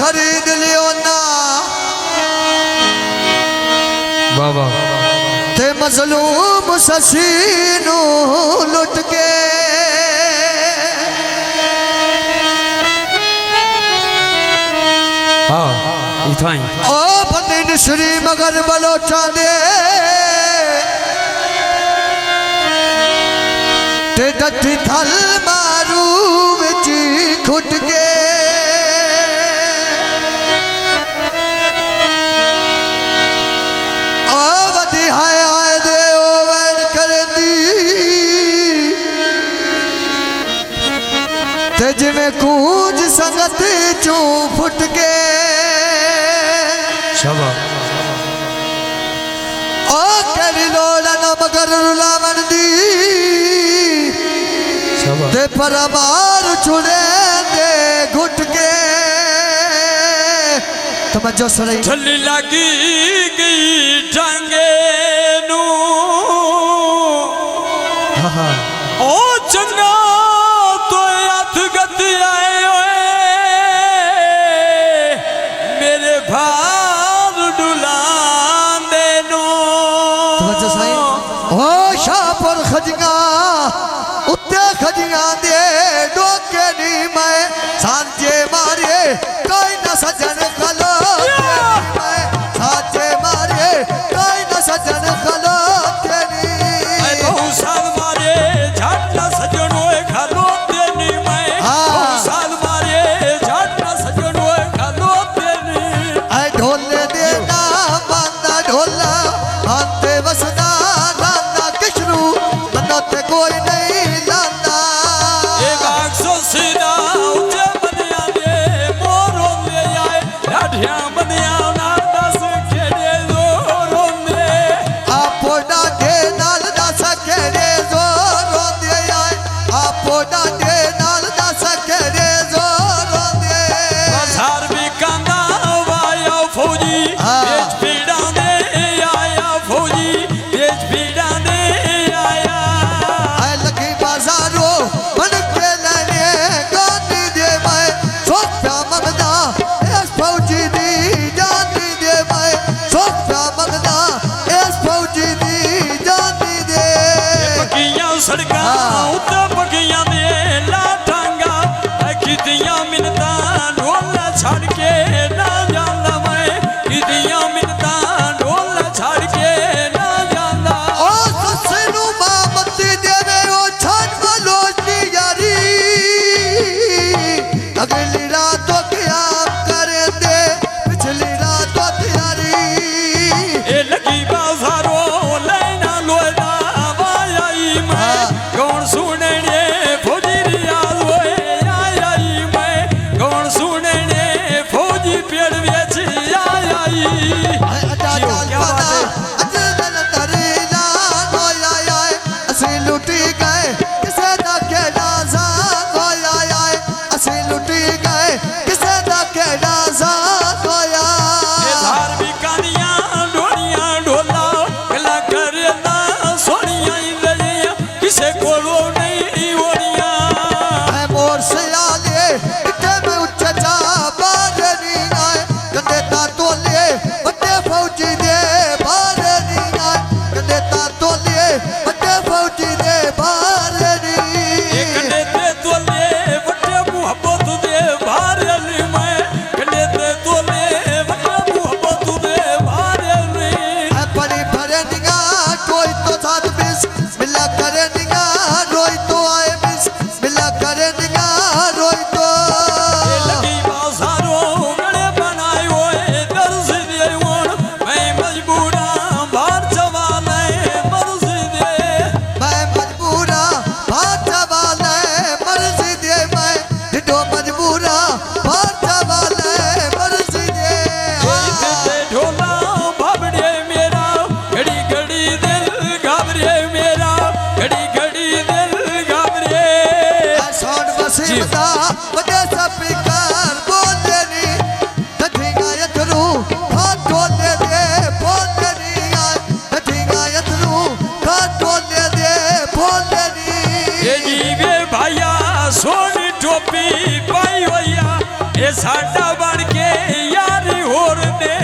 खरीद लियो ना बाबा ते मजलूम ससीनू लुट के हाँ इथाई ओ फतेह श्री मगर बलोचा दे ते डठी थल मारू विची खुट के ओ वदी हाय हाय दे ओ वैन कर दी ते जिमें कूंज संगत चू फुट के शाबाश ओ करी लोड़ा न मगर रुला मन दी शाबाश ते परमार छुड़े दे घुट के तवज्जो सही छली लगी गई टांगे नू हाँ हाँ ओ चंगा तो हथ गति आए ओए मेरे भार डुलांदे नू तवज्जो सही ओ शाहपुर खजिया उत्ते खजिया दे डोके नी मैं सांचे मारे कोई न सजन खलो सांचे मारे कोई न सजन खलो ऐ बहु साल मारे झाटना सजनो खालो तेनी मैं बहु साल मारे झाटना सजनो खालो तेनी ऐ ढोले देना बांदा ढोला हाथे वसदा गांदा किशरू मनोते कोई नहीं लांदा एक आंखों सीधा उठे बनिया दे मोरो ले आए लाठियां बनिया ना दस खेड़े जोरों दे आपो डांडे नाल दस खेड़े जोरों दे आए आपो डांडे नाल दस खेड़े जोरों दे बाजार भी कांदा वाया फौजी बेच पीड़ा दे आया फौजी बेच पीड़ा दे आया ऐ लगी बाजारो मन के लेने गानी दे मैं सोप्या मंगदा इस फौजी दी जानी दे मैं सोप्या मंगदा इस फौजी दी जानी दे पकियां सड़का उते पकियां दे लाटांगा कितियां मिनता ढोला छाड़ के ना जांदा मैं कितियां मिनता ढोला छाड़ के ना जांदा ओ ससनू मामती देवे ओ छान मलोची यारी अगली रातों क्या करे दे पिछली रातों तैयारी ए लगी बाजारो लेना लोदा वाई मैं कौन सुने ने फौजी रियाज होए आई मैं कौन सुने ने बन के यारी होर दे